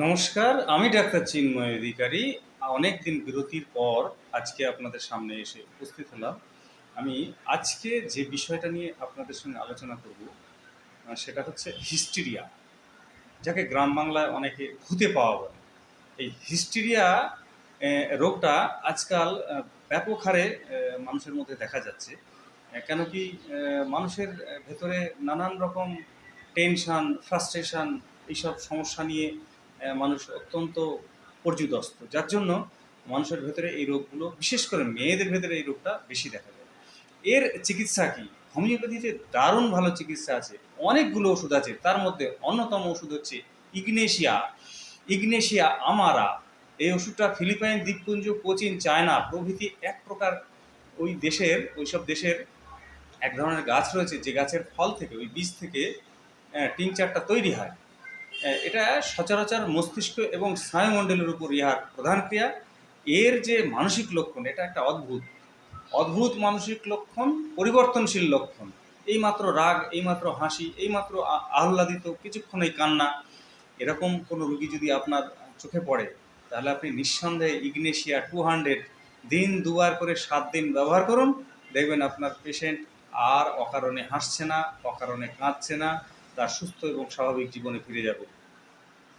নমস্কার, আমি ডাক্তার চিন্ময় অধিকারী। অনেক দিন বিরতির পর আজকে আপনাদের সামনে এসে উপস্থিত হলাম। আমি আজকে যে বিষয়টা নিয়ে আপনাদের সঙ্গে আলোচনা করব, সেটা হচ্ছে হিস্টিরিয়া, যাকে গ্রাম বাংলায় অনেকে ভূতে পাওয়া বলে। এই হিস্টিরিয়া রোগটা আজকাল ব্যাপক হারে মানুষের মধ্যে দেখা যাচ্ছে। কেন কি মানুষের ভেতরে নানান রকম টেনশন, ফ্রাস্ট্রেশন, এইসব সমস্যা নিয়ে মানুষ অত্যন্ত পর্যুদস্ত, যার জন্য মানুষের ভেতরে এই রোগগুলো, বিশেষ করে মেয়েদের ভেতরে এই রোগটা বেশি দেখা যায়। এর চিকিৎসা কি? হোমিওপ্যাথিতে দারুণ ভালো চিকিৎসা আছে, অনেকগুলো ওষুধ আছে। তার মধ্যে অন্যতম ওষুধ হচ্ছে ইগনেশিয়া ইগনেশিয়া আমারা। এই ওষুধটা ফিলিপাইন দ্বীপপুঞ্জ, কোচিন, চায়না প্রভৃতি এক প্রকার ওইসব দেশের এক ধরনের গাছ রয়েছে, যে গাছের ফল থেকে, ওই বীজ থেকে টিংচারটা তৈরি হয়। এটা সচরাচর মস্তিষ্ক এবং স্নায়ুমণ্ডলের উপর ইহার প্রধান ক্রিয়া। এর যে মানসিক লক্ষণ, এটা একটা অদ্ভুত অদ্ভুত মানসিক লক্ষণ, পরিবর্তনশীল লক্ষণ। এইমাত্র রাগ, এইমাত্র হাসি, এইমাত্র আহ্লাদিত, কিছুক্ষণেই কান্না। এরকম কোনো রুগী যদি আপনার চোখে পড়ে, তাহলে আপনি নিঃসন্দেহে ইগনেশিয়া 200 দিন দুবার করে 7 দিন ব্যবহার করুন। দেখবেন আপনার পেশেন্ট আর অকারণে হাসছে না, অকারণে কাঁদছে না, তার সুস্থ এবং স্বাভাবিক জীবনে ফিরে যাবে।